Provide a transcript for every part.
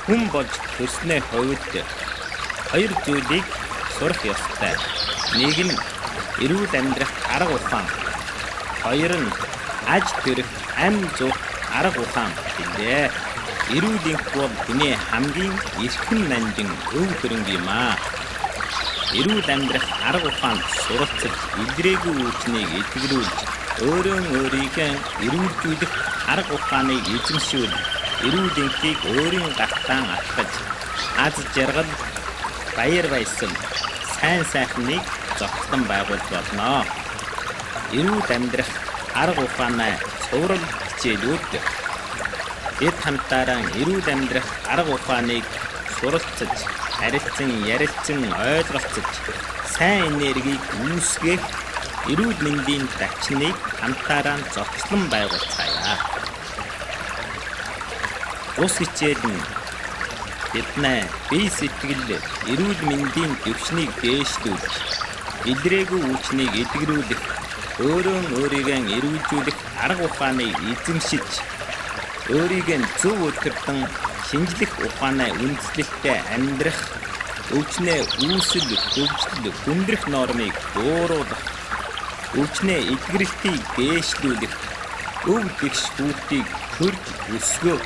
хүн болж төрснөө хувьд хоёр зүйлийг сурах ёстой. Нэг нь эрүүл амьдрах арга ухаан. Хоёр нь аж төрөх амь зуух арга ухаан гэлээ. Эрүүл энх бол хүний хамгийн эрхэм нандин өв хөрөнгө юм аа. Эрүүл амьдрах арга ухаанд суралцаж, илрээгүй өвчнийг эдгэрүүлж, өөрийнхөө эрүүлжүүлэх арга ухааныг эзэмшүүл, эрүүл энхийг өөрийн гартаан атгаж, аз жаргал, баяр баясгал, сайн сайхныг зохицон байгуулж болно. Эрүүл амьдрах арга ухаанаа цуврал хичээлүүд эд хамтаараа эрүүл амьдрах арга ухааныг суралцаж, харилцан, ярилцсан, ойлголцож, сайн энергийг үүсгэх эрүүл мэндийн зочныг хамтаараа зохицлон байгуулцгаая. Ус хичээл нь бидний бие сэтгэл эрүүл мэндийн төвшнийг дээшлүүлж, илрээгүй өвчнийг эдгэрүүлэх, өөрийгөө эрүүлжүүлэх арга ухааныг эзэмшиж, өөрийгөө зөв өдөртөн шинжлэх ухаанаа үндэслэлтэй амьдрах, өвчнөө үүсэл, хөгжил, хүндрэх нормыг бууруулах, өвчнөө эдгэрэлтийг дээшлүүлэх, өв дэгш хүүхдийг төрж өсгөх,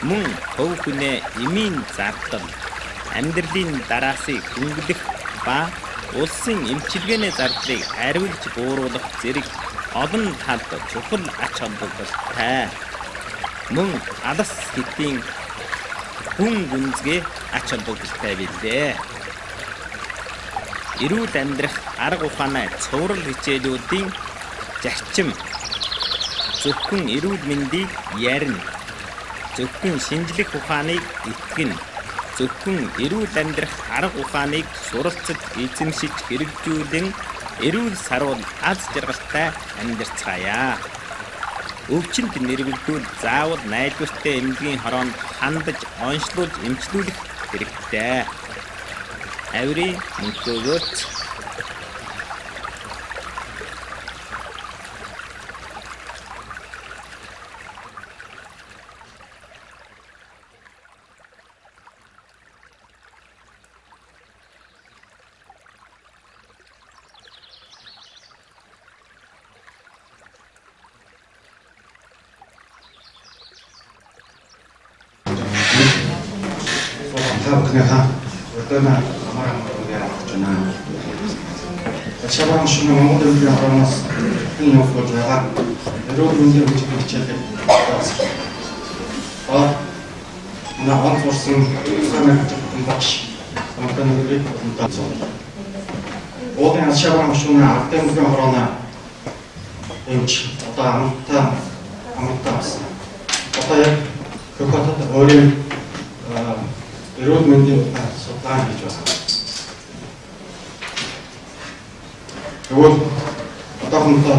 мөн хөв хүнээ эмийн зардал, амьдралын дараасыг хөнгөлөх ба улсын эмчилгээний зардлыг хариулж бууруулах зэрэг олон талд чухал ач холбогдолтой. Мөн алс хэдийн хүн гүнзгий ач холбогдолтой билээ. Эрүүл амьдрах арга ухаанаа цуврал хичээлүүдийн зарчим зөвхөн эрүүл мэндийг ярина, зөвхөн шинжлэх ухааныг итгэнэ, зөвхөн эрүүл амьдрах арга ухааныг суралцаж, эзэмшиж, хэрэгжүүлэн эрүүл сарвал аз жаргалтай амьдарцгаая. Өвчнөд нэрвэгдүүл заавал найдвартай эмнэлгийн хороонд хандаж, онцлуулж, эмчлүүлэх хэрэгтэй. Авирын мөнгөгөөц. Шабан шүмэн Монгол Улсын хороноос энэ явуулж байгаа эрүүл мэндийн хичээлийг онц урсан санаачсан багш хамтаныг онцлоо. Одын шабан шүмэн ардын хорона эмч одоо амтаас одоо яг хөхөтөд өөрийн эрүүл мэндийн судалгаа хийж байна. Тэгвэл одоохондоо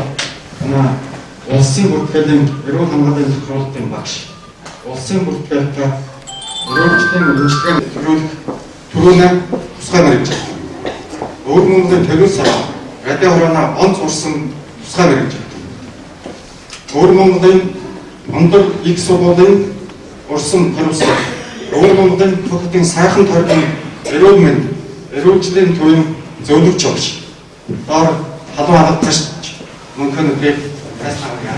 улсын бүртгэлийн эрүүл хамгааллын тохиолдлын багш, улсын бүртгэлтэй эрүүлжлийн эмчилгээний төрөлөө тусгай мэрэгч, өвөр Монголын төлөв сар радио хорооно онц урсан тусгай мэрэгч, өвөр Монголын ондөр их сургуулийн урсан төрөвсөр, өвөр Монголын төгтийн сайхан тойрны эрүүл мэнд, эрүүлжлийн төвийн зөвлөгч багш. Доор халуун хадагч мөнхөнөдгийг хайрлаа.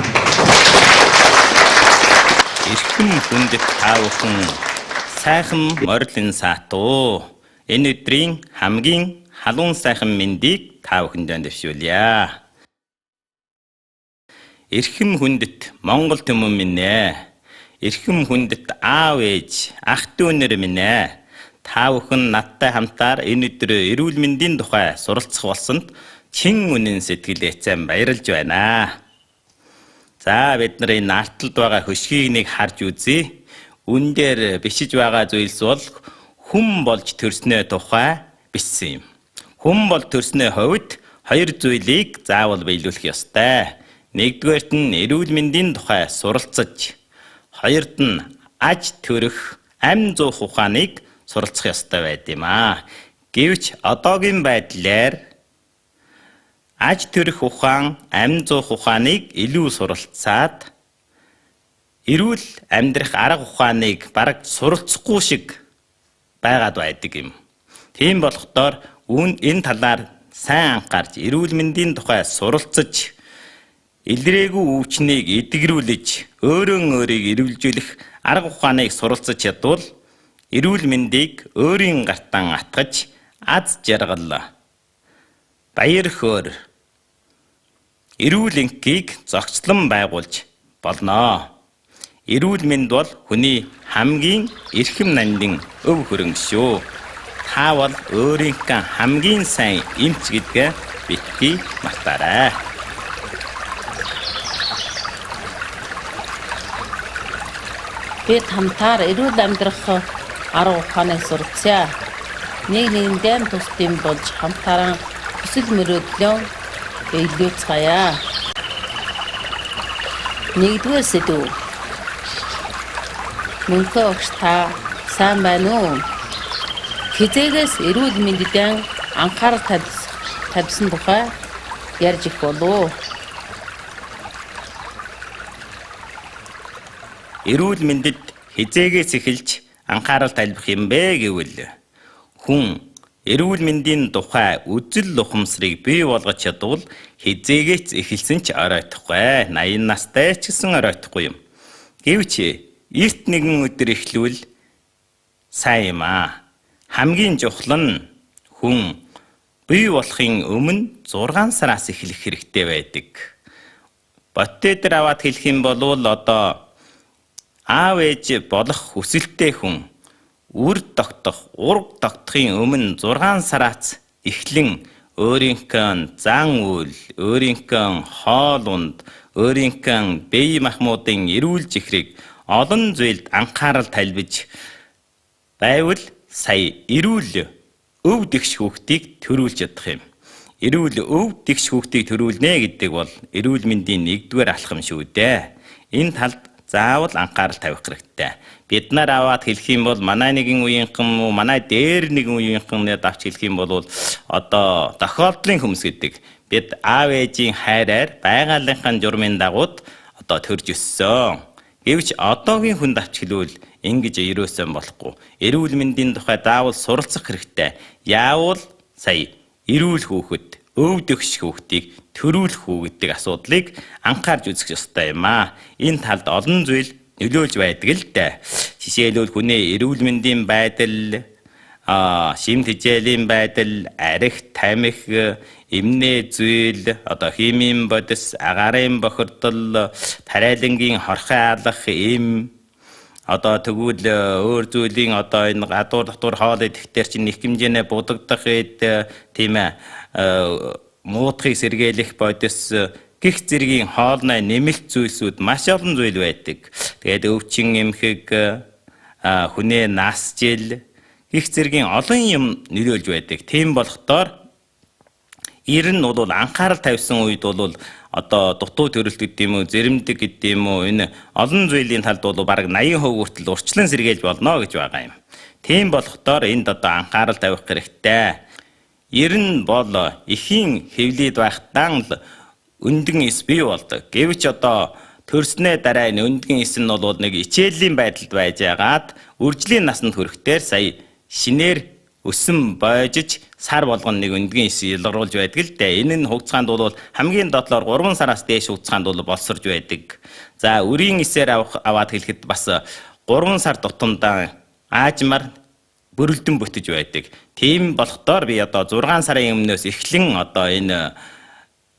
Эрхэм хүндэт та бүхэн сайхан морилын саатуу. Энэ өдрийн хамгийн халуун сайхан мэндийг та бүхэнд дэвшүүлье. Эрхэм хүндэт Монгол түмэн минь ээ. Эрхэм хүндэт аав ээж, ах дүүнэр минь ээ. Та бүхэн надтай хамтаар энэ өдөр эрүүл мэндийн тухай суралцах болсонд чин үнэн сэтгэлээсээ баярлж байна. За бид нарын наарталд байгаа хөшгийг нэг харж үзье. Үн дээр бичиж байгаа зүйлс бол хүн болж төрснөө тухай бичсэн юм. Хүн бол төрснөө хувьд хоёр зүйлийг заавал биелүүлэх ёстой. Нэгдүгээрт нь эрүүл мэндийн тухай суралцаж, хоёрт нь аж төрөх, амь зуух ухааныг суралцах ёстой байд юм аа. Гэвч одоогийн байдлаар аж төрөх ухаан, амь зуух ухааныг илүү суралцаад эрүүл амьдрах арга ухааныг бараг суралцахгүй шиг байгаад байдаг юм. Тийм болохоор энэ талаар сайн анхаарч эрүүл мэндийн тухай суралцаж илрээгүй өвчнийг эдгэрүүлж өөрөөрөө эрүүлжүүлэх арга ухааныг суралцаж ядвал эрүүл мэндийг өөрийн гартан атгаж аз жаргал баяр хөөр эрүүл энхийг зохицлон байгуулж болно. Эрүүл мэнд бол хүний хамгийн эрхэм нандин өв хөрөнгө шүү. Та бол өөрийнхөө хамгийн сайн эмч гэдгээ битгий мартаарай. Бид хамтаар эрүүл амьдрах арга ухааныг суралцъя. Нэг нэгэндээ тусдим болж хамтаран хүсэл мөрөөдлөө биелүүлцгаая. Нэгдүгээр сэдв. Мөнхөө огш та сайн байна уу? Хизээгээс эрүүл мэндэд анхаарал тавьсан тухай ярьж их болов. Эрүүл мэндэд хизээгээс эхэлж анхаарал тайлбах юм бэ гэвэл хүн эрүүл мэндийн тухай үзэл ухамсарыг бий болгож чадвал хизээгээс эхэлсэн ч оройтхгүй. 80 настай ч гэсэн оройтхгүй юм. Гэвч эрт нэгэн өдөр эхлүүл сайн юм аа. Хамгийн чухал нь хүн бий болохын өмнө 6 сараас эхлэх хэрэгтэй байдаг. Боттер аваад хэлэх юм бол одоо аав ээж болох хүсэлтэй хүн үр тогтох, ураг тогтохын өмнө 6 сараас эхлэн өөрийнхөө зан үйл, өөрийнхөө хоол унд, өөрийнхөө бие махбодын эрүүл зэхрийг олон зүйлд анхаарал тайлбаж байвал сая эрүүл өв дэгш хүүхдийг төрүүлж чадах юм. Эрүүл өв дэгш хүүхдийг төрүүлнэ гэдэг бол эрүүл мэндийн нэгдүгээр алхам шүү дээ. Энэ талд заавал анхаарал тавих хэрэгтэй. Бид нар аваад хэлэх юм бол манай нэгэн үеийнхэн муу манай дээр нэгэн үеийнхэн давч хэлэх юм бол одоо тохиолдлын хүмүүс гэдэг. Бид аав ээжийн хайраар байгалийнхын журмын дагууд одоо төрж өссөн. Гэвч одоогийн хүн давч хэлвэл ингэж ерөөсөн болохгүй. Эрүүл мэндийн тухай заавал суралцах хэрэгтэй. Яавал сая эрүүл хүүхэд, өв дэгш хүүхдийг төрүүлэх үү гэдэг асуудлыг анхаарч үзэх ёстой юм аа. Энэ талд олон зүйл нөлөөлж байдаг л дээ. Жишээлбэл хүний эрүүл мэндийн байдал, шимт хичээлийн байдал, арх, тамхи, эмнээ зүйл, одоо химийн бодис, агарын бохирдол, тариалангийн хорхой алах, одоо тэгвэл өөр зүйлийн одоо энэ гадуур дотор хоол идэхтэр чинь их хэмжээний будагдах тийм ээ муутхыг сэргээлэх бодис гих зэргийн хоолны нэмэлт зүйлсүүд маш олон зүйл байдаг. Тэгээд өвчин эмхэг, хүнээ нас жил гих зэргийн олон юм нөлөөлж байдаг. Тийм болохдоор ер нь бол анхаарал тавьсан үед бол одоо дутуу төрөлт гэдэг юм уу, зэрэмдэг гэдэг юм уу, энэ олон зүйлийн талд бол бараг 80% хүртэл урьдчилан сэргээлж болно гэж байгаа юм. Тийм болохдоор энд одоо анхаарал тавих хэрэгтэй. Ер нь бол эхийн хэвлээд байхдаа л өндгөн эс бий болдог. Гэвч одоо төрснөө дараа энэ өндгөн эс нь бол нэг ичээлийн байдалд байж байгаад үржлийн насанд хүрэхдээ сая шинээр өсөн бойжиж сар болгоно нэг өндгөн эс ялгаруулж байдаг л дээ. Энэ нь хугацаанд бол хамгийн дотлоор 3 сараас дээш хугацаанд бол болсорж байдаг. За үрийн эсээр аваад хэлэхэд бас 3 сар тутамдаа аажмаар бүрэлдэн бүтэж байдаг. Тийм болохдоор би одоо 6 сарын өмнөөс эхлэн одоо энэ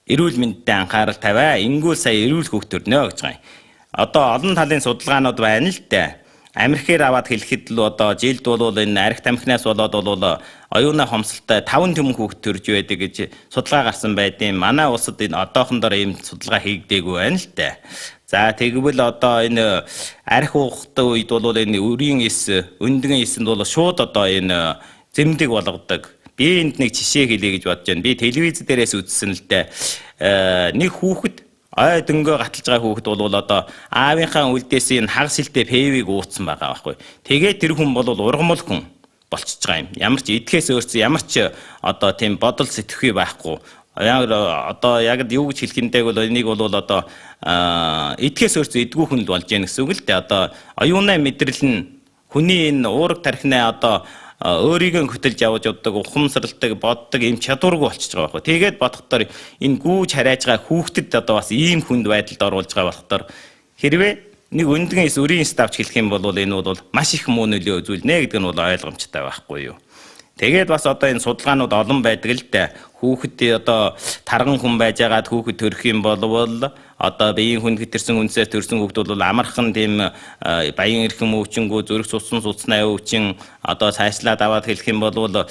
эрүүл мэндэд анхаарал тавиа. Ингүүл сая эрүүл хүүхд төрнө гэж байгаа юм. Одоо олон талын судалгаанууд байна л дээ. Америкээр аваад хэлэхэд л одоо жилд бол энэ арх тамхинаас болоод бол оюуны хомсолтой 5 төмөн хүүхд төрж байдаг гэж судалгаа гарсан байдیں۔ Манай улсад энэ одоохондоо ийм судалгаа хийгдээгүй байна л дээ. За тэгвэл одоо энэ арх уухтай үед бол энэ үрийн эс, өндгөн эсэнд бол шууд одоо энэ зэмдэг болгодог. Би энд нэг жишээ хэлье гэж бодож байна. Би телевиз дээрээс үзсэн л дээ. Нэг хүүхэд ой дөнгөө гаталж байгаа хүүхэд бол одоо аавынхаа үлдээс энэ хагас хилтэй пэвийг ууцсан байгаа байхгүй. Тэгээд тэр хүн бол ургамал хүн болчихж байгаа юм. Ямар ч идэхээс өөрчлөсөн ямар ч одоо тийм бодол сэтгэхүй байхгүй. Одоо яг юу гэж хэлэх юмтэйг бол энийг бол одоо эдгээс өөрсдөө эдгүү хүн л болж яах гэсэн үг л дээ. Одоо оюуны мэдрэл нь хүний энэ уурга тархинаа одоо өөрийгөө хөтөлж явж явдаг, ухамсарладаг, боддог юм чадваргүй болчихж байгаа байхгүй. Тэгээд бодохдоор энэ гүүж харааж байгаа хүүхдэд одоо бас ийм хүнд байдалд оруулж байгаа болохоор хэрвээ нэг өндгөн өрийн ставч хэлэх юм бол энэ бол маш их муу нөлөө үзүүлнэ гэдэг нь бол ойлгомжтой байхгүй юу. Тэгээд бас одоо энэ судалгаанууд олон байдаг л дээ. Хүүхэд одоо тарган хүн байжгаад хүүхэд төрөх юм болвол одоо биеийн хүн хэтэрсэн үнсээр төрсэн хүүхэд бол амархан тийм баян эрхэм өвчнгөө зүрх судасны өвчин одоо цаашлаад аваад хэлэх юм бол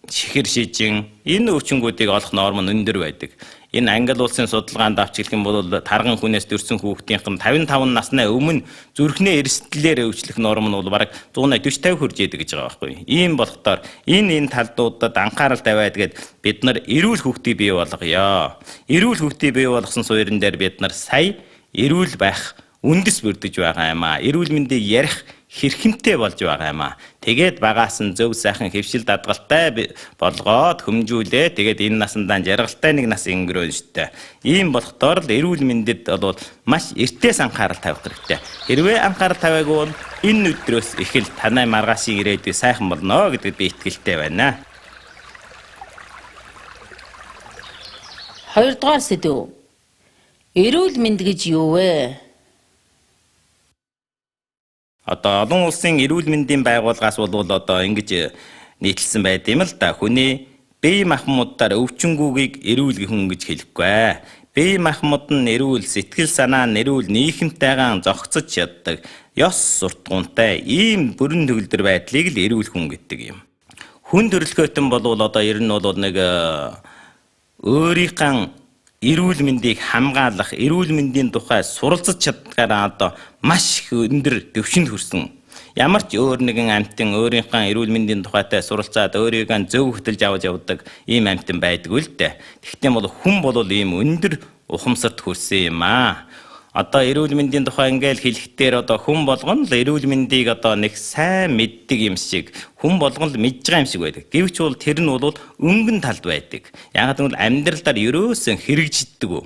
чихэр шижин энэ өвчнгүүдийг олох норм нь өндөр байдаг. Энэ Англи улсын судалгаанд авч хэлэх юм бол тарган хүнээс төрсэн хүүхдийнх нь 55 насны өмнө зүрхний эрсдлээр өвчлөх норм нь бол бараг 140-50 хүрж идэг гэж байгаа байхгүй. Ийм болохоор энэ талдуудад анхаарал тавиад гээд бид нар эрүүл хүүхдийг бий болгоё. Эрүүл хүүхдийг бий болгосон суурин дээр бид нар сая эрүүл байх үндэс бүрдэж байгаа юм аа. Эрүүл мэндийг ярих хэрхэмтэй болж байгаа юм аа. Тэгээд багаас нь зөв сайхан хөвшил дадгалтай болгоод хөмжүүлээ. Тэгээд энэ насандаа жаргалтай нэг нас өнгөрөөн штэ. Ийм болохдоор л эрүүл мэндэд бол маш эртээс анхаарал тавих хэрэгтэй. Хэрвээ анхаарал тавиагүй бол энэ өдрөөс эхэл танай маргаашийн ирээдүй сайхан болно гэдэгт би итгэлтэй байна. Хоёрдугаар сэдв. Эрүүл мэнд гэж юу вэ? Одоо олон улсын эрүүл мэндийн байгууллагаас бол одоо ингэж нийтлсэн байд юм л да. Хүний бие махбодаар өвчнгүүгийг эрүүл хүн гэж хэлэхгүй. Бие махбод нь эрүүл, сэтгэл санаа нь эрүүл, нийгэмтэйгэн зохицож чаддаг, ёс суртахуунтай ийм бүрэн төгөлдөр байдлыг л эрүүл хүн гэдэг юм. Хүн төрөлхөйтөн бол одоо ер нь бол нэг өөрийнхөө эрүүл мэндийг хамгаалах, эрүүл мэндийн тухай суралцж чаддгаараа одоо маш их өндөр дэвшинд хүрсэн. Ямар ч өөр нэгэн амьтан өөрийнхөө эрүүл мэндийн тухайтай суралцаад өөрийгөө зөв хөтөлж авч явдаг ийм амьтан байдгүй л дээ. Тэгвэл бол хүн бол ийм өндөр ухамсарт хүрсэн юм аа. Одоо эрүүл мэндийн тухай ингээл хэлэхдээ одоо хүн болгоно л эрүүл мэндийг одоо нэг сайн мэддэг юм шиг, хүн болгоно л мэдж байгаа юм шиг байдаг. Гэвч бол тэр нь бол өнгөн талд байдаг. Яг гэвэл амьдралдаар ерөөсөн хэрэгжиддэг үү.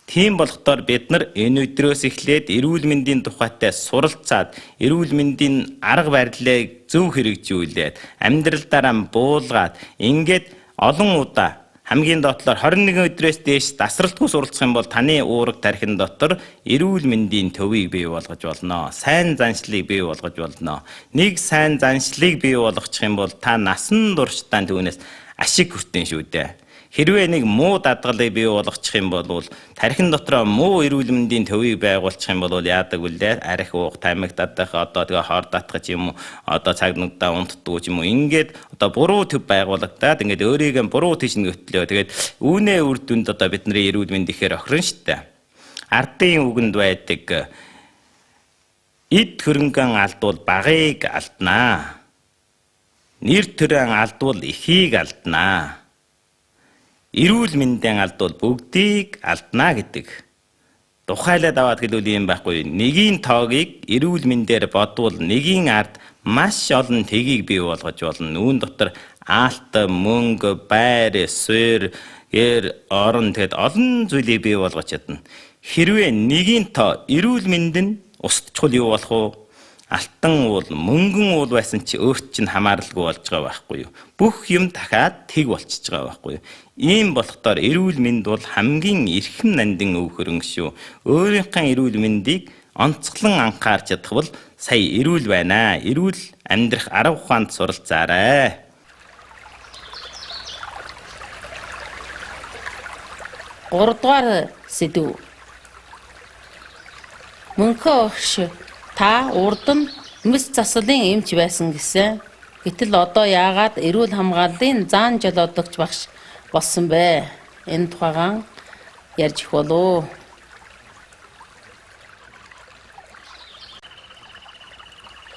Тийм болохоор бид нар энэ өдрөөс эхлээд эрүүл мэндийн тухайтай суралцаад, эрүүл мэндийн арга барилыг зөв хэрэгжүүлээд, амьдралдаараа буулгаад, ингээд олон удаа хамгийн доотлоор 21 өдрөөс дээш дасралтгүй суралцах юм бол таны уурга тархин дотор эрүүл мэндийн төвийг бий болгож болно. Сайн заншлыг бий болгож болно. Нэг сайн заншлыг бий болгочих юм бол та насан туршдаа түүнээс ашиг хүртэн шүү дээ. Хэрвээ нэг муу дадгалыг бий болгочих юм бол тархин дотроо муу эрүүл мэндийн төвийг байгуулчих юм бол яадаг вүлээ? Арх уух, тамхи татах, одоо тэгээ хор татах юм уу, одоо цаг нүдээ унтдаг юм уу? Ингээд одоо буруу төв байгуулагдаад ингээд өөрийгөө буруу тийш нөтлөө. Тэгээд үүнээ үр дүнд одоо бидний эрүүл мэнд ихээр охирно штэ. Ардын үгэнд байдаг эд хөрөнгөн алдвал багыг алднаа. Нэр төрөн алдвал эхийг алднаа. Эрүүл мэндийн алдвал бүгдийг алднаа гэдэг. Тухайлаад аваад хэлвэл юм байхгүй. Нэгийн тоогийг эрүүл мэндээр бодвол нэгийн ард маш олон тгийг бий болгож болно. Үүн дотор аалт, мөнгө, байр, суурь, орон тэгэд олон зүйлийг бий болгож чадна. Хэрвээ нэгийн тоо эрүүл мэнд нь устчхал юу болох вэ? Алтан уул, мөнгөн уул байсан чи өөрт чинь хамааралгүй болж байгаа байхгүй юу? Бүх юм дахиад тэг болчихж байгаа байхгүй юу? Ийм болохдоор эрүүл мэнд бол хамгийн эрхэм нандин өв хөрөнгө шүү. Өөрийнхөө эрүүл мэндийг онцглон анхаарч чадах бол сая эрүүл байна. Эрүүл амьдрах арга ухаанд суралцаарай. Гуравдугаар сэдв. Мөнхөө огш та урд нь мэс заслын эмч байсан гэсэн. Гэтэл одоо яагаад эрүүл хамгааллын заан жолоодогч багш болсон бэ? Энэ тухайгаан ярьж их болов.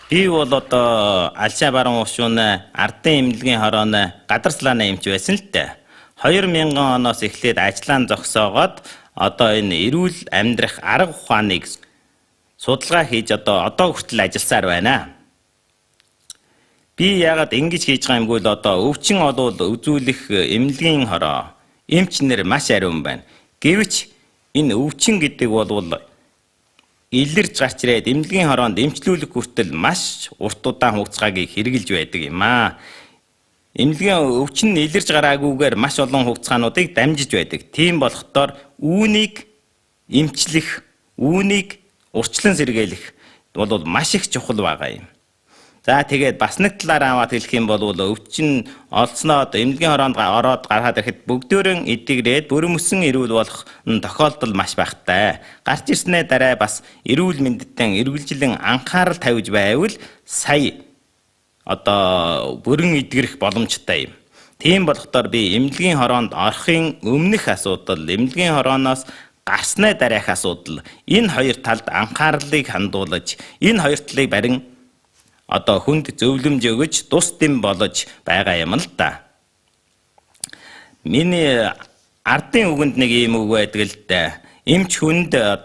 Би бол одоо Алшаа баруун ушууны ардын эмнэлгийн хорооны гадарслааны эмч байсан л дээ. 2000 оноос эхлээд ажиллаан зогсоогоод одоо энэ эрүүл амьдрах арга ухааныг судалгаа хийж одоо хүртэл ажилласаар байна. Би яагаад ингэж хийж байгаа юмгүй л одоо өвчин олвол үзүүлэх эмнэлгийн хороо, эмчнэр маш ариун байна. Гэвч энэ өвчин гэдэг бол илэрж гарч ирээд эмнэлгийн хороонд эмчлүүлэх хүртэл маш урт удаан хугацааг хэрэгжилж байдаг юм аа. Эмнэлгийн өвчин илэрж гараагүйгээр маш олон хугацаануудыг дамжиж байдаг. Тийм болохоор үүнийг эмчлэх, үүнийг урьдчилан сэргийлэх бол маш их чухал байгаа юм. За тэгээд бас нэг талаар аваад хэлэх юм бол өвчин олцноод эмнэлгийн хороонд ороод гараад ирэхэд бүгдөө эдгэрээд бүрэмөсөн эрүүл болох тохиолдол маш багтай. Гарч ирснээ дараа бас эрүүл мэндэд эргэлжлэн анхаарал тавьж байвал сая бүрэн эдгэрэх боломжтой юм. Тийм болохоор би эмнэлгийн хороонд орохын өмнөх асуудал, эмнэлгийн хорооноос гарснаа дараах асуудал, энэ хоёр талд анхаарлыг хандуулж, энэ хоёр талыг барин хүнд зөвлөмж өгөж, тус дэм болж байгаа юм л да. Миний ардын үгэнд нэг юм үг байдаг л да. Эмч хүнд 3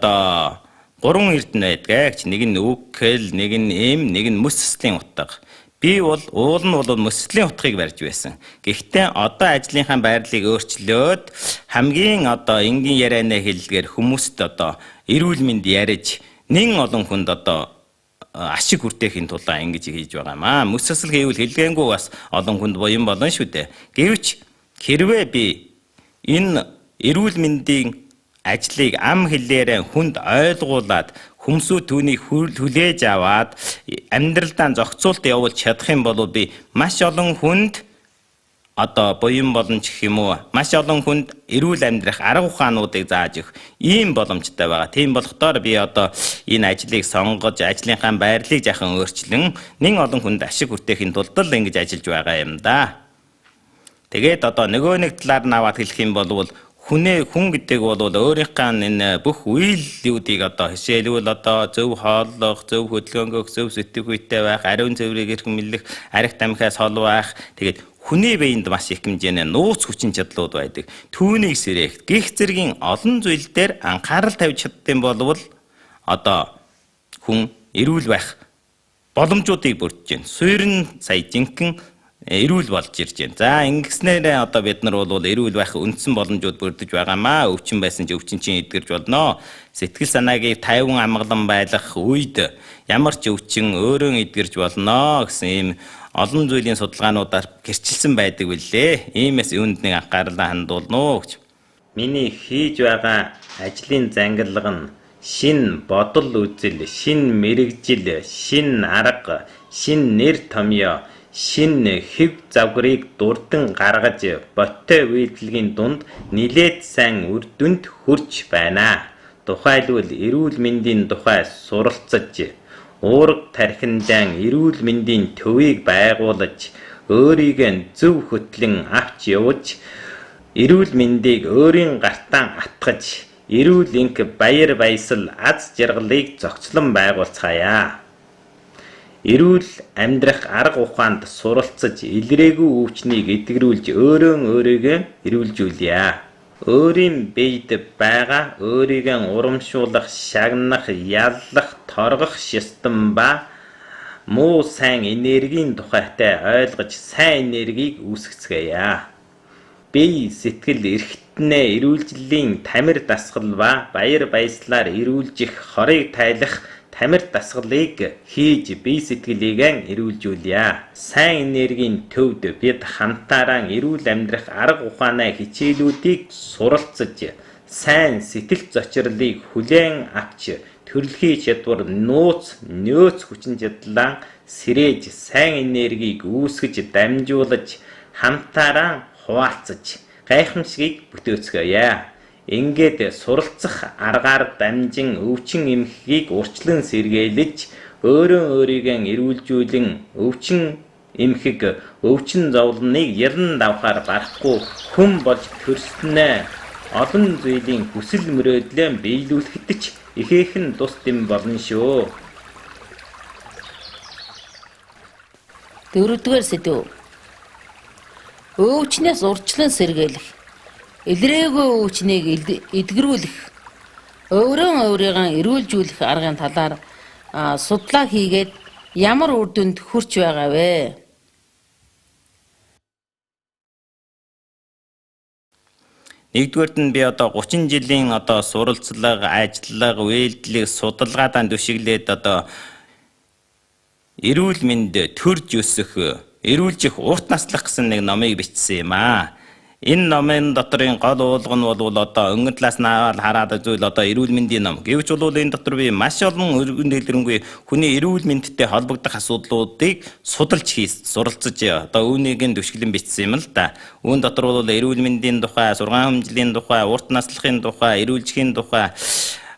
эрдэнэ байдаг. Нэг нь үгхэл, нэг нь эм, нэг нь мэс сэслийн утга. Би бол уул нь мэс сэслийн утгыг барьж байсан. Гэхдээ одоо ажлынхаа байрлалыг өөрчлөөд хамгийн энгийн ярианаа хэллэгээр хүмүүст эрүүл мэнд ярьж нэн олон хүнд ашиг хүртээхийн тулд ингэж хийж байгаа юм аа. Мэс сэсэл хийвэл хэлгээгүй бас олон хүнд буян болно шүү дээ. Гэвч хэрвээ би энэ эрүүл мэндийн ажлыг ам хэллээрээ хүнд ойлгуулад хүмүүсүүд түүнийг хүлээж аваад амьдралдаа зохицуулт явуулж чадах юм бол би маш олон хүнд буян боломж гэх юм уу, маш олон хүнд эрүүл амьдрах арга ухаануудыг зааж өгөх ийм боломжтой байгаа. Тийм болохоор би энэ ажлыг сонгож, ажлынхаа байрлалыг жаахан өөрчлөн нэн олон хүнд ашиг хүртээхийн тулд л ингэж ажиллаж байгаа юм да. Тэгээд нөгөө нэг талаар нь аваад хэлэх юм бол хүн гэдэг бол өөрийнхөө энэ бүх үйлдэлүүдийг хичээлвэл зөв хооллох, зөв хөдөлгөөнгөх, зөв сэтгүүтэй байх, ариун цэврийг эрхэмлэх, арх тамхиас хол байх. Тэгээд хүний биед маш их хэмжээний нууц хүчин чадлууд байдаг. Түүнийг сэрэх гих зэргийн олон зүйл дээр анхаарал тавьж чаддсан болвол хүн эрүүл байх боломжуудыг бүрдэж байна. Суурин сая жинхэнэ эрүүл болж ирж байна. За ингэснээр бид нар бол эрүүл байх үндсэн боломжууд бүрдэж байгаамаа. Өвчин байсан ч өвчин чинь эдгэрж болно. Сэтгэл санаагийн тайван амгалан байх үед ямар ч өвчин өөрөө эдгэрж болно гэсэн ийм олон зүйлийн судалгаануудаар гэрчилсэн байдаг билээ. Иймээс үүнд нэг анхаарлаа хандуулно гэж. Миний хийж байгаа ажлын зангиллага нь шин бодол үзэл, шин мэрэгжил, шин арга, шин нэр томьёо, шин хэв завгарыг дурдан гаргаж боттой үйлдэлгийн дунд нилээд сайн үр дүнд хүрч байна. Тухайлбал эрүүл мэндийн тухай суралцаж, уурга тархиндан эрүүл мэндийн төвийг байгуулж, өөрийгөө зөв хөтлөн авч явж, эрүүл мэндийг өөрийн гартаа атгаж, эрүүл энх баяр баясал аз жаргалыг зохицлон байгуулцгаая. Эрүүл амьдрах арга ухаанд суралцаж, илрээгүй өвчнийг эдгэрүүлж өөрийгөө эрүүлжүүлье. Өөрийн биед байгаа өөрийгөө урамшуулах, шагнах, яллах, торгох систем ба муу сайн энергийн тухайтай ойлгож сайн энергийг үүсгэцгээе. Бие сэтгэл эрхтнээ эрүүлжлийн тамир дасгал ба баяр баясгалаар эрүүлжих, хорыг тайлах тамир дасгалыг хийж бие сэтгэлийг эрүүлжүүлье. Сайн энергийн төвд бид хамтаараа эрүүл амьдрах арга ухаанаа хичээлүүдийг суралцаж, сайн сэтгэл зочирлыг хүлээн авч, төрөлхийн чадвар нөөц хүчин чадлаа сэрээж, сайн энергийг үүсгэж дамжуулж, хамтаараа хуваалцаж гайхамшигыг бүтээцгээе. Ингээд суралцах аргаар дамжин өвчин эмхийг урьдчилан сэргийлж, өөрийгөө эрүүлжүүлэн өвчин эмхийг, өвчин зовлоныг яран давхаар барахгүй хүн болж төрснөө олон зүйлийн хүсэл мөрөөдлөө биелүүлэхэд ч ихээхэн тус дэм болно шүү. 4-р сэдв. Өвчнээс урьдчилан сэргийлэх, илрээгүй өвчнийг эдгэрүүлэх, өөрийгөө эрүүлжүүлэх аргын талаар судлаа хийгээд ямар үр дүнд хүрч байгаа вэ? Нэгдүгээрт нь би одоо 30 жилийн одоо суралцлага, ажиллага, үйлдэлийг судалгаадаа түшиглээд одоо эрүүл мэнд төрж өсөх, эрүүлжих урт наслах гэсэн нэг номыг бичсэн юм аа. Энэ номын доторын гол уулга нь бол одоо өнгөн талаас нь хараад зүйл одоо эрүүл мэндийн ном. Гэвч бол энэ дотор би маш олон өргөн дэлгэрэнгүй хүний эрүүл мэндтэй холбогдох асуудлуудыг судалж суралцж одоо үүнийг түшиглэн бичсэн юм л да. Үүн дотор бол эрүүл мэндийн тухай, сургаан хэмжээлийн тухай, урт наслахын тухай, эрүүлжихийн тухай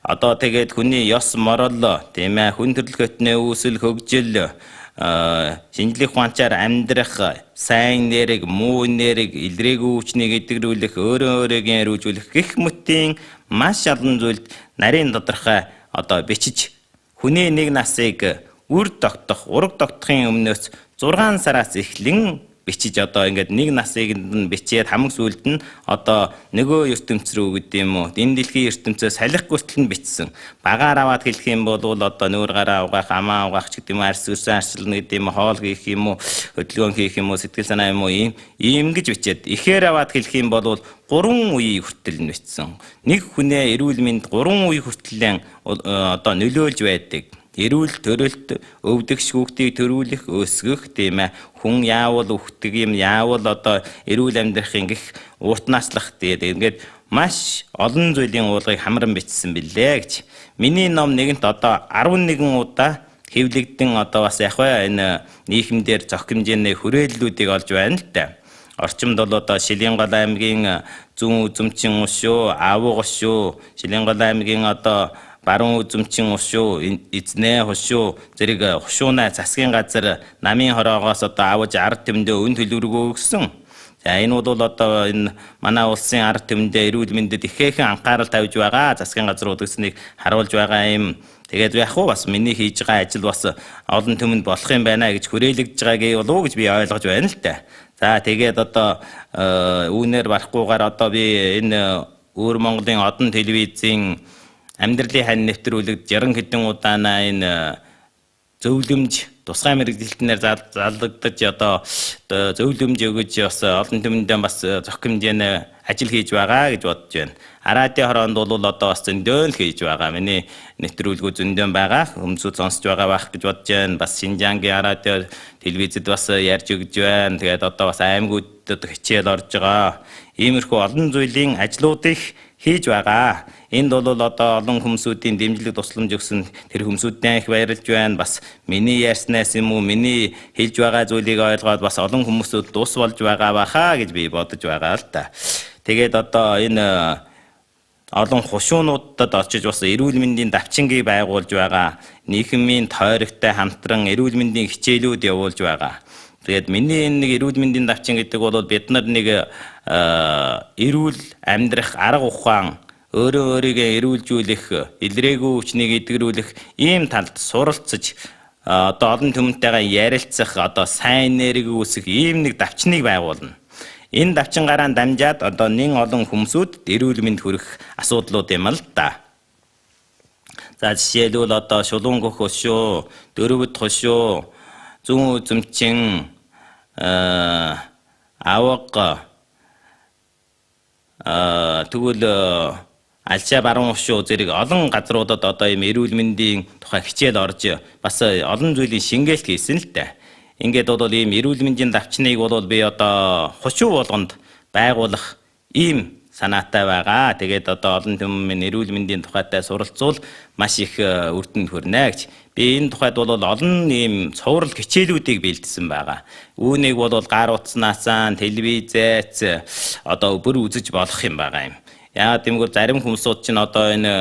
одоо тэгээд хүний ёс морол тийм ээ хүн төрөлхтний үүсэл хөгжил шинжлэх ухаанчаар амьдрах, сайн нэрийг, муу нэрийг, илрээгүй хүчнийг эдгэрүүлэх, өөрийнхөө эрүүжүүлэх гэх мэтийн маш олон зүйлд нарийн тодорхой одоо бичиж хүний нэг насыг үр тогтох, ураг тогтохын өмнөөс 6 сараас эхлэн бичиж одоо ингээд нэг насыг нь бичээд хамаг сүлд нь одоо нөгөө ертөнц рүү гэдэг юм уу энэ дэлхийн ертөнцөөс салхи хүртэл нь бичсэн. Багаар аваад хэлэх юм бол одоо нүүр гараа угаах, амаа угаах ч гэдэг юм арс өрсөн арчилна гэдэг юм хоол хийх юм уу хөдөлгөөн хийх юм уу сэтгэл санаа юм уу ийм гэж бичээд ихээр аваад хэлэх юм бол 3 үеийг хүртэл нь бичсэн. Нэг хүнээ эрүүл мэнд 3 үе хүртэл одоо нөлөөлж байдаг. Эрүүл төрөлт өвдөх шүүхтийг төрүүлэх өсгөх тийм ээ хүн яавал өвддөг юм яавал одоо эрүүл амьдрахын гих урт наслах тэгээд ингээд маш олон зүйлийн уулгыг хамран бичсэн билээ гэж. Миний ном нэгэнт одоо 11 удаа хэвлэгдэн одоо бас яг энэ нийгэмдэр зохимжээний хүрээллүүдийг олж байна л да. Орчимд бол одоо Шилэнгол аймгийн зүүн үзэмчин ус шүү, Авууг ус шүү, Шилэнгол аймгийн одоо баруун үзэмчин ус шүү, эзнээ ус шүү, зэрэг хушуунай засгийн газар намын хороогоос одоо аваж ард түмэндээ өн төлөвлөгөө өгсөн. За энэ бол одоо энэ манай улсын ард түмэндээ эрүүл мэндэд ихээхэн анхаарал тавьж байгаа засгийн газрууд гэснийг харуулж байгаа юм. Тэгээд яг хуу бас миний хийж байгаа ажил бас олон түмэнд болох юм байна гэж хүрээлэгдэж байгааг болов уу гэж би ойлгож байна л та. За тэгээд одоо үүнээр барахгүйгээр одоо би энэ Өөр Монголын одон телевизийн амьдралын хань нэвтрүүлэгт 60 хэдэн удаанаа энэ зөвлөмж тусгай мэрэгжилтнээр залгагдаж одоо зөвлөмж өгөж бас олон түмэндээ бас зохимжээний ажил хийж байгаа гэж бодож байна. Араадын хороонд бол одоо бас зөндөөн хийж байгаа. Миний нэвтрүүлгүүд зөндөөн байгаа. Хүмүүсүүд сонсож байгаа байх гэж бодож байна. Бас Шинжаангийн араадын телевизэд бас ярьж өгж байна. Тэгээд одоо бас аймагуудад хичээл орж байгаа. Иймэрхүү олон зүйлийн ажлуудыг хийж байгаа. Энд бол одоо олон хүмүүсийн дэмжлэг тусламж өгсөн тэр хүмүүсдээ их баярлж байна. Бас миний ярьснаас юм уу миний хэлж байгаа зүйлийг ойлгоод бас олон хүмүүсүүд тус болж байгаа баха гэж би бодож байгаа л та. Тэгээд одоо энэ олон хушуунуудад очиж бас эрүүл мэндийн давчингийг байгуулж байгаа. Нийгмийн тойрогтой хамтран эрүүл мэндийн хичээлүүд явуулж байгаа. Тэгээд миний энэ нэг эрүүл мэндийн давчин гэдэг бол бид нар нэг эрүүл амьдрах арга ухаан өөрийгөө эрүүлжүүлэх, илрээгүй хүчнийг эдгэрүүлэх ийм талд суралцж одоо олон түмэнтэйгээ ярилцах, одоо сайн нэрийг үүсгэх ийм нэг давчныг байгуулна. Энэ давчингараа дамжаад одоо нэн олон хүмүүсүүд эрүүл мэнд хүрэх асуудлууд юм л да. За жишээлбэл одоо шулуун гөх ус шүү, дөрөвд хос шүү, зүүн үзэмчин, аваг, тэгвэл Алчаа баруун ус шүү зэрэг олон газруудад одоо ийм эрүүл мэндийн тухай хичээл орж бас олон зүйлийн шингээлт хийсэн л дээ. Ингээд бол ийм эрүүл мэндийн давчныг бол би одоо хушуу болгонд байгуулах ийм санаатай байгаа. Тэгээд одоо олон түмэн эрүүл мэндийн тухайтай суралцвал маш их үр дүнд хүрнэ гэж. Би энэ тухайд бол олон ийм цуврал хичээлүүдийг бэлдсэн байгаа. Үүнийг бол гар утаснаас телевизээс одоо бүр үзэж болох юм байгаа юм. Яагаад гэмээр зарим хүмүүсүүд чинь одоо энэ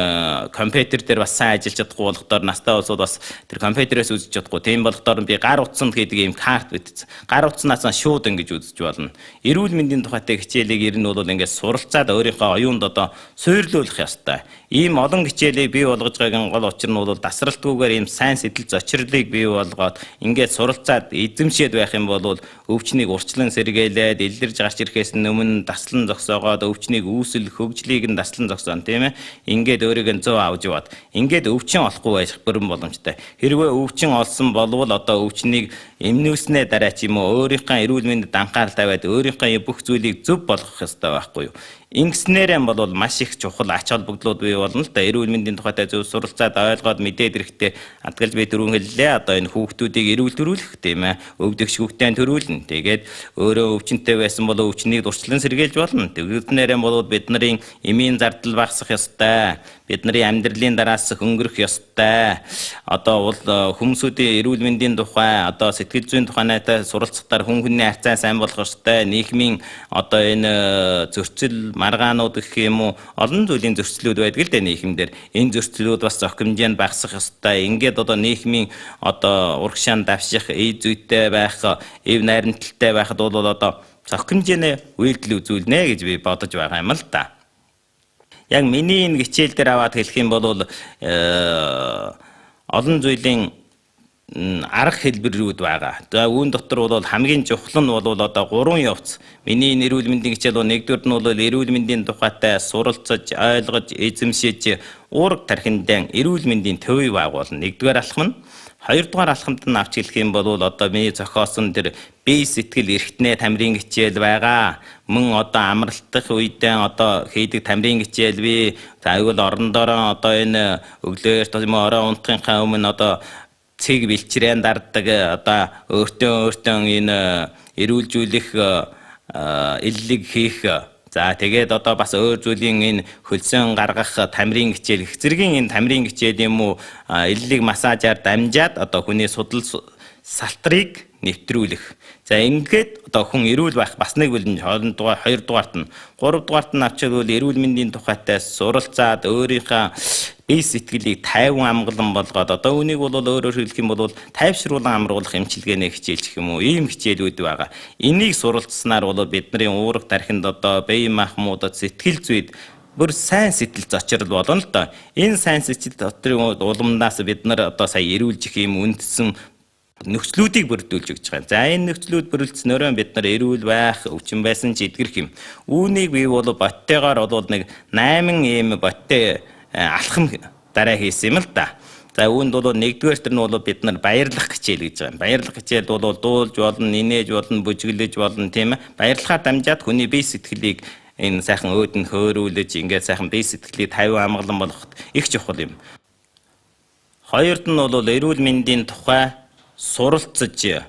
компьютер дээр бас сайн ажиллаж чадахгүй болохоор настай улсууд бас тэр компьютерээс үзэж чадахгүй. Тийм болохоор би гар утсанд гэдэг ийм карт битсэн. Гар утаснаас шууд ингэж үзэж болно. Эрүүл мэндийн тухайтай хичээлийг ер нь бол ингэж суралцаад өөрийнхөө оюунд одоо суйрлуулах ёстой. Ийм олон хичээлийг бий болгож байгаагийн гол учир нь бол дасралтгүйгээр ийм сайн сэтэл зочрлыг бий болгоод ингээд суралцаад эзэмшээд байх юм бол өвчнийг урчлан сэргээлээд илэрж гарч ирэхээс өмнө таслан зогсоогоод өвчнийг үүсэл хөгж өвчлийг нь таслан зогсоон тийм ээ. Ингээд өөрийгөө зөв авч яваад ингээд өвчин олохгүй байх бүрэн боломжтой. Хэрвээ өвчин олсон болвол одоо өвчнийг эмнүүлснээ дараа ч юм уу өөрийнхөө эрүүл мэндэд анхаарал тавиад өөрийнхөө бүх зүйлийг зөв болгох ёстой байхгүй юу? Ингэснээрээ бол маш их чухал ач холбогдлууд бий болно л да. Эрүүл мэндийн тухайтай зөв суралцаад ойлгоод мэдээд ирэхдээ атгалж би түрүүн хэллээ. Одоо энэ хүүхдүүдийг эрүүл төрүүлэх тийм ээ. Өвдөгч хүүхдээ төрүүлнэ. Тэгээд өөрөө өвчнөд байсан бол өвчнийг дурчлан сэргийлж болно. Тэгснээрээ бол бидний эмийн зардал багасах ёстой. Бидний амьдралын дараас хөнгөрөх ёстой. Одоо бол хүмүүсийн эрүүл мэндийн тухай одоо сэтгэл зүйн тухайнаатай суралцахтаар хүн хүний харьцаа сайн болох ёстой. Нийгмийн одоо энэ зөрчил маргаанууд гэх юм уу олон зүйлийн зөрчлүүд байдаг л дээ нийгэмдэр. Энэ зөрчлүүд бас зохих хэмжээнд багасах ёстой. Ингээд одоо нийгмийн одоо урагшаан давших, эд зүйтэй байх, эв найрамдалтай байхад бол одоо зохих хэмжээний үйлдэл үзүүлнэ гэж би бодож байгаа юм л да. Яг миний энэ хичээл дээр аваад хэлэх юм бол олон зүйлийн арга хэлбэрүүд байгаа. За үүн дотор бол хамгийн чухал нь бол одоо 3 явц. Миний эрүүл мэндийн хичээл бол нэгдүгээр нь бол эрүүл мэндийн тухайтай суралцаж, ойлгож, эзэмшиж, уурга тархиндаа эрүүл мэндийн төвийг байгуулна. Нэгдүгээр алхам нь. Хоёрдугаар алхамд нь авч хэлэх юм бол одоо миний зохиосон тэр бие сэтгэл эрхтнээ тамирын хичээл байгаа. Мөн одоо амралтах үедээ одоо хийдэг тамирын хичээл бий. За айвал орондороо одоо энэ өглөөр тийм орой унтахынхаа өмнө одоо цэг бэлчрээн дарддаг одоо өөртөө энэ эрүүлжүүлэх иллэг хийх. За тэгээд одоо бас өөр зүйлийн энэ хөлсөн гаргах тамирын хичээл зэргийн энэ тамирын хичээл юм уу иллэг массажаар дамжаад одоо хүний судал салтрыг нэвтрүүлэх. За ингээд одоо хүн эрүүл байх бас нэг бүлэн хоолндугаар хоёрдугаарт нь гуравдугаарт нь авчирвал эрүүл мэндийн тухайтай суралцаад өөрийнхөө бие сэтгэлийг тайван амгалан болгоод одоо үнийг бол өөрөөр хэлэх юм бол тайвшруулан амруулах эмчилгээний хичээл гэх юм уу ийм хичээлүүд байгаа. Энийг суралцсанаар бол бидний уурга тархинд одоо бие махбодод сэтгэл зүйд бүр сайн сэтгэл зочрол болно л доо. Энэ сайн сэтгэл дотрын уламнаас бид нар одоо сая эрүүлж их юм үндсэн нөхцлүүдийг бүрдүүлж өгч байгаа. За энэ нөхцлүүд бүрэлдэснөөрөө бид нар эрүүл байх, өвчин байсан ч эдгэрх юм. Үүнийг би бол боттойгоор бол нэг 8 ийм боттой алхам дараа хийсэн юм л да. За үүнд бол нэгдүгээр нь бол бид нар баярлах хичээл гэж байгаа. Баярлах хичээл бол дуулж болно, нинээж болно, бүжиглэж болно тийм ээ. Баярлахаар дамжаад хүний бие сэтгэлийг энэ сайхан өөдөн хөөрүүлж ингээд сайхан бие сэтгэлийг тайван амгалан болгоход их чухал юм. Хоёрд нь бол эрүүл мэндийн тухай суралцж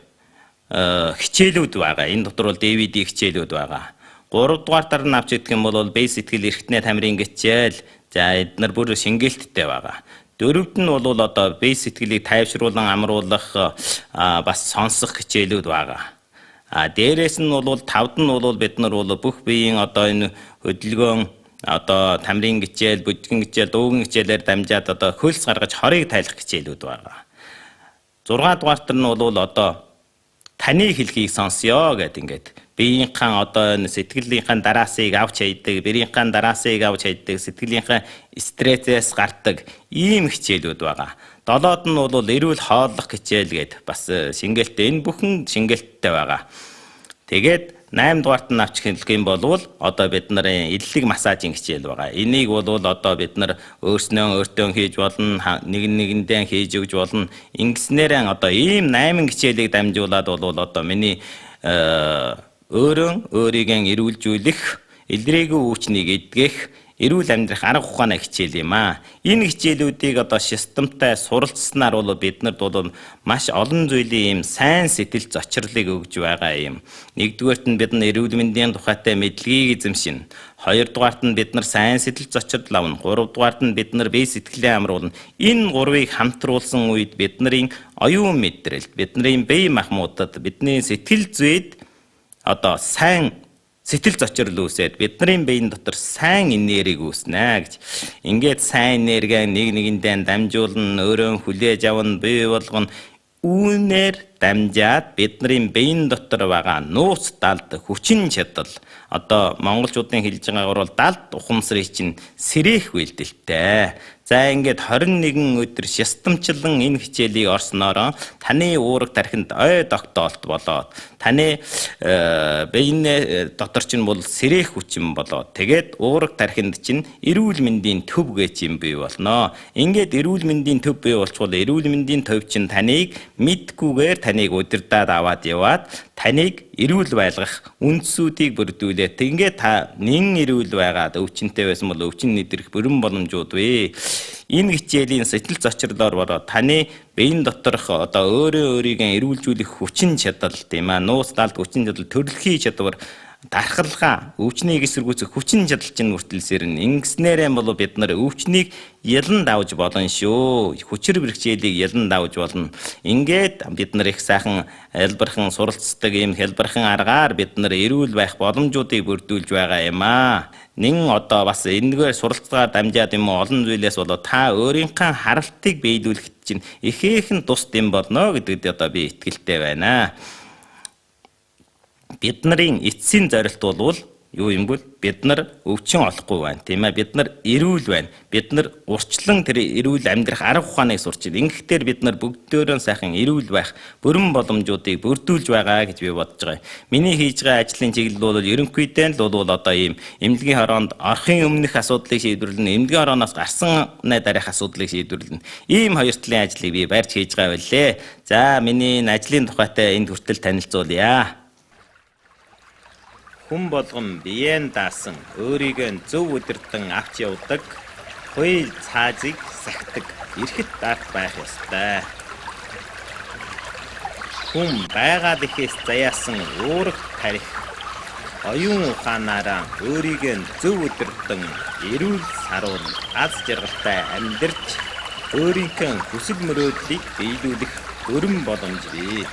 хичээлүүд байгаа. Энэ дотор бол DVD хичээлүүд байгаа. Гуравдугаар нь авч идэх юм бол бие сэтгэл эрхтнээ тамирын хичээл. За эдгээр бүр шингээлттэй байгаа. Дөрөвд нь бол одоо бие сэтгэлийг тайвшруулан амруулах бас сонсох хичээлүүд байгаа. Дээрээс нь бол тавд нь бол бид нар бол бүх биеийн одоо энэ хөдөлгөөн одоо тамирын хичээл, бүжгийн хичээл, дуугийн хичээлээр дамжаад одоо хөлс гаргаж хорийг тайлах хичээлүүд байгаа. 6 дугаарт нь бол одоо таны хэлхийг сонсё гэдэг ингээд биеийнхээ одоо энэ сэтгэлийнхээ дараасыг авч хайдаг, биеийнхээ дараасыг авч хайдаг, сэтгэлийнхээ стрессээс гардаг ийм хичээлүүд байгаа. 7-д нь бол эрүүл хооллох хичээл гэдэг бас шингээлттэй. Энэ бүхэн шингээлттэй байгаа. Тэгээд 8 дугаарт нь авч хэлэх юм бол одоо бид нарын иллэг массажийн хичээл байгаа. Энийг бол одоо бид нар өөртөө хийж болно, нэгэндээ хийж өгч болно. Ингэснээрээ одоо ийм 8 хичээлийг дамжуулаад бол одоо миний өөрийгөө эрүүлжүүлэх, илрээгүй өвчнийг эдгэх, эрүүл амьдрах арга ухааны хичээл юм аа. Энэ хичээлүүдийг одоо системтай суралцснаар бол биднэрд бол маш олон зүйлийн юм сайн сэтгэл зочрлыг өгж байгаа юм. Нэгдүгээрт нь бид нар эрүүл мэндийн тухайтай мэдлэгийг эзэмшинэ. Хоёрдугаарт нь бид нар сайн сэтгэл зочрол авна. Гуравдугаарт нь бид нар бие сэтгэлээ амруулна. Энэ гурвыг хамтруулсан үед бидний оюун мэдрэлд, бидний бие махбодод, бидний сэтгэл зүйд одоо сайн сэтгэл зочрол үүсээд бидний биеийн дотор сайн энерги үүснэ гэж. Ингээд сайн энерги нэгэндээ дамжуулна, өөрөө хүлээж авна, бий болгоно. Үүнээр дамжаад бидний биеийн дотор байгаа нууц далд хүчин чадал одоо монголчуудын хэлж байгаагаар бол далд ухамсарыг чинь сэрэх үйлдэлтэй. За ингээд 21 өдөр шистэмчлэн энэ хичээлийг орсноороо таны уурэг тархинд ой тогтоолт болоод таны биений дотор чинь бол сэрэх хүчин болоод тэгээд уурэг тархинд чинь эрүүл мэндийн төв гэж юм бий болно. Ингээд эрүүл мэндийн төв бий болчвол эрүүл мэндийн төв чинь таныг мэдгүйгээр таныг удирдаад аваад яваад таныг эрүүл байлгах үндсүүдийг бүрдүүлээд ингээд та нэн эрүүл байгаад өвчнөд байсан бол өвчин нэдрэх бүрэн боломжууд вэ. Энэ хичээлийн сэтгэл зочрлоор болоод таны биеийн доторх одоо өөрийгөө эрүүлжүүлэх хүчин чадал тийм аа нуус даалт хүчин чадал төрөлхийн чадвар дархалгаа өвчнийг эсэргүүцэх хүчин чадал чинь үртэлсээр нь ингэснээрээ бол бид нар өвчнийг ялан давж болно шүү. Хүчээр бэрхшээлийг ялан давж болно. Ингээд бид нар их сайхан хэлбэрхэн суралцдаг юм хэлбэрхэн аргаар бид нар эрүүл байх боломжуудыг бүрдүүлж байгаа юм аа. Нин одоо бас энэгээр суралцгаар дамжаад юм олон зүйлээс болоо та өөрийнхөө харалтыг биелүүлэхэд чинь ихээхэн тус юм болно гэдэгт одоо би итгэлтэй байна. Бид нарын эцсийн зорилт бол юу юм бол бид нар өвчин олохгүй байна тийм ээ бид нар эрүүл байна бид нар урчлан тэр эрүүл амьдрах арга ухааныг сурч байна. Ингэхдээ бид нар бүгдөө сайхан эрүүл байх бүрэн боломжуудыг бүрдүүлж байгаа гэж би бодож байгаа. Миний хийж байгаа ажлын чиглэл бол ерөнхийдөө л бол одоо ийм эмнэлгийн хороонд орохын өмнөх асуудлыг шийдвэрлэнэ, эмнэлгийн хорооноос гарсан дараах асуудлыг шийдвэрлэнэ. Ийм хоёр талын ажлыг би барьж хийж байгаа байлээ. За миний ажлын тухайтай энд хүртэл танилцуулъя. Хүн болгон биеэн даасан өөрийгөө зөв удирдан авч явдаг хууль цаазыг сахдаг эрхэт дарт байх ёстой. Хүн байгаад ихээс заяасан уурах тарих оюун ухаанаараа өөрийгөө зөв удирдан эрүүл саруул аз жаргалтай амьдарч өөрийнхөө хүсэл мөрөөдлийг биелүүлэх бүрэн боломж бий.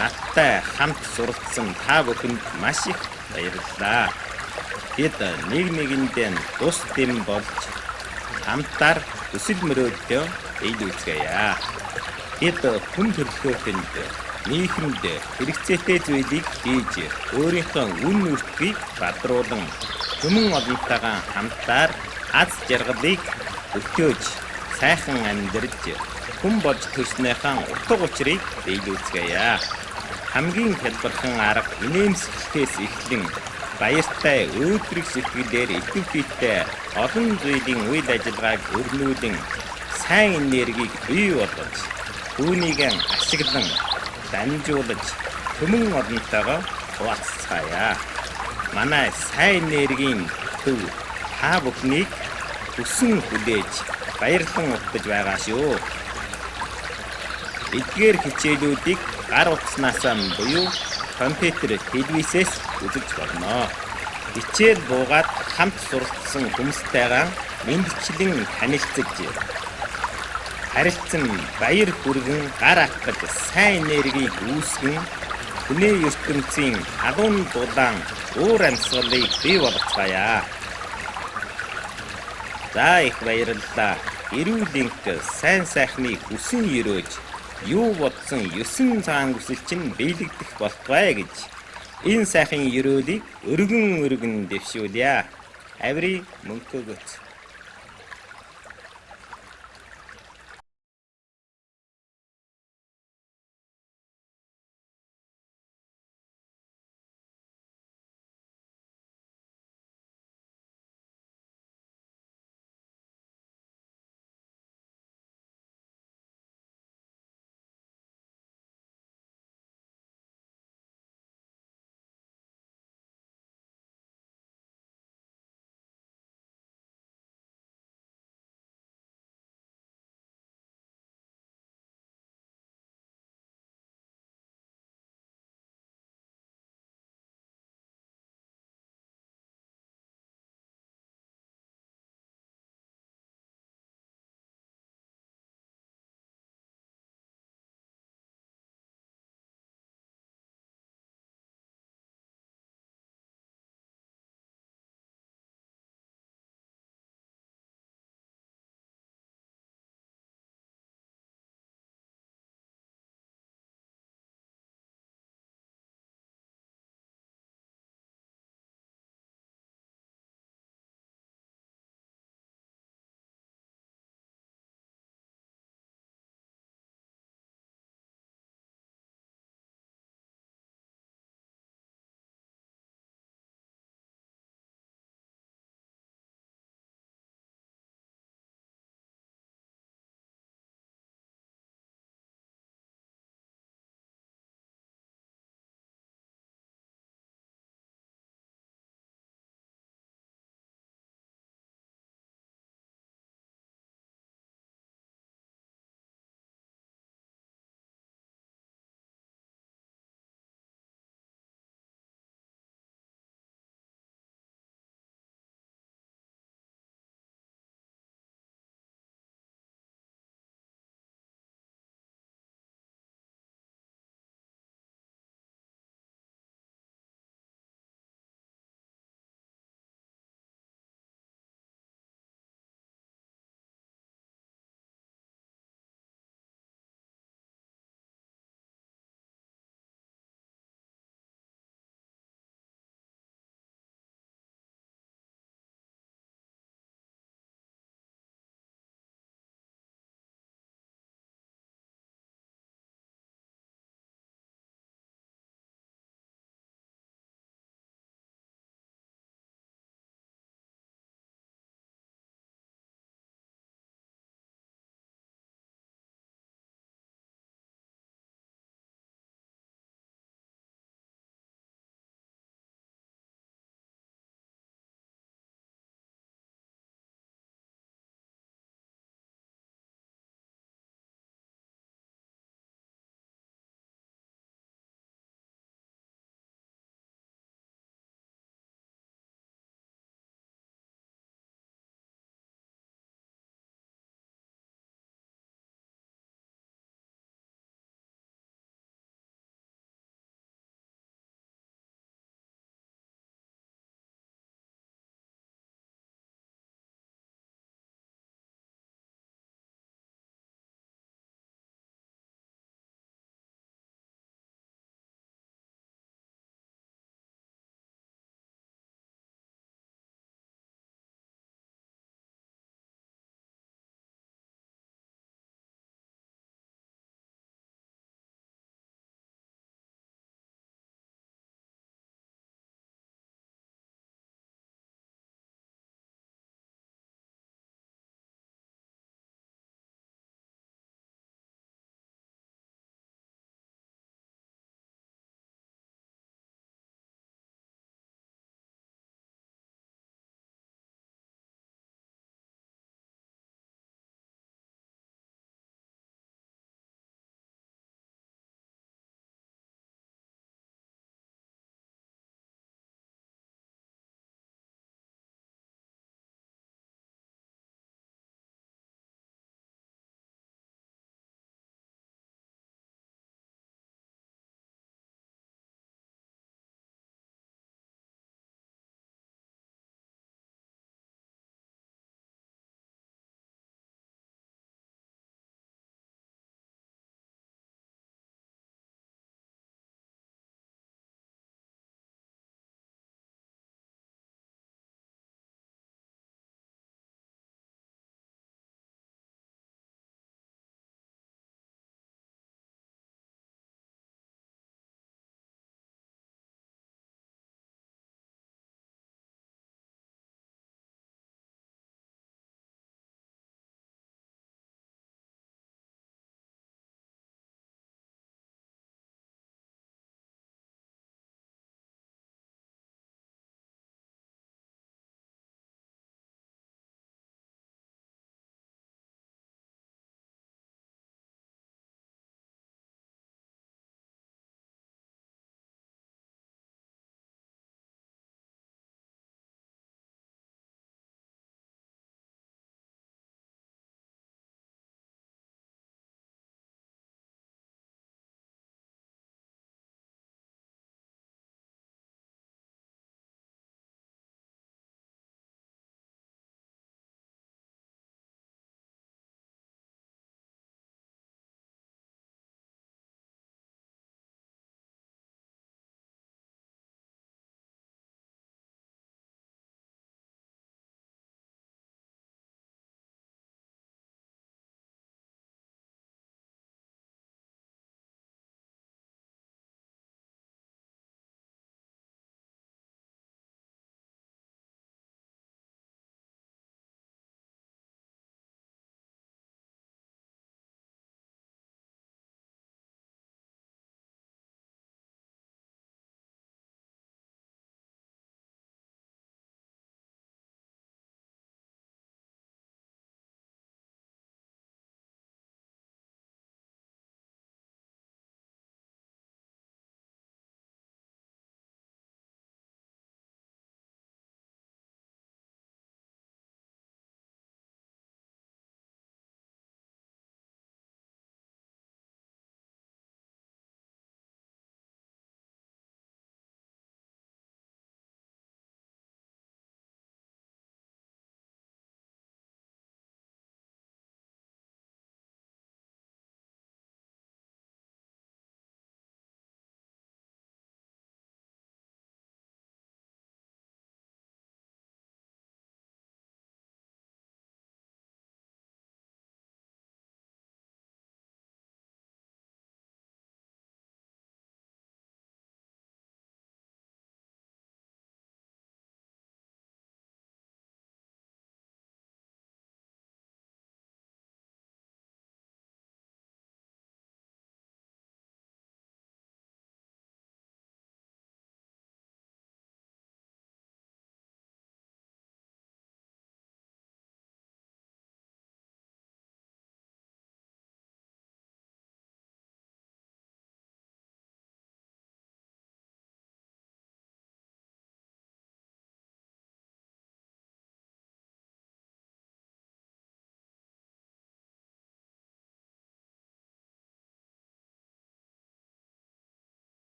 Надтай хамт суралцсан та бүхэнд маш их баярлалаа. Бид нэг нэгэндээ тус дэм болж хамтаар хүсэл мөрөөдөлөө биелүүлцгээе. Бид хүн төрөлхөөнд нийгэмд хэрэгцээтэй зүйлийг хийж өөрийнхөө үн нуртгийг бадруулан хүмүүн олонтойгоо хамтаар аз жаргалыг өгтөөж сайхан амьдарч хүн болж төрснийхаа утга учирыг биелүүлцгээе. Хамгийн хэлбэрхэн арга инээмсэглэхээс эхлэн баяртай өөдрөг сэтгэлээр идэвхжтэй олон зүйлийн үйл ажиллагааг өрнүүлэн сайн энергийг бий болгож түүнийг ашиглан дамжуулж хүмүүн олонтойгоо хуваалцгаая. Манай сайн энергийн төв та бүхнийг хүсэн хүлээж баярлан утгаж байгаа шүү. Эдгээр хичээлүүдийг гар утаснаас буюу компьютер телевизээс үзэж болно. Хичээл буугаад хамт суралцсан хүмүүстэйгээ мэндчлэн танилцж харилцан баяр хүргэн гар ахгаж сайн энергийг үүсгэн хүний ертөнцийн халуун дулаан уур амьсгалыг бий болгоцгаая. За их баярлалаа. Эрүүлэнх сайн сайхныг хүсэн өрөөж юу бодсон 9 цагаан хүсэл чинь биелэгдэх болтугай гэж энэ сайхан өрөөлийг өргөн дэвшүүлье. Аври мөнхөгөц.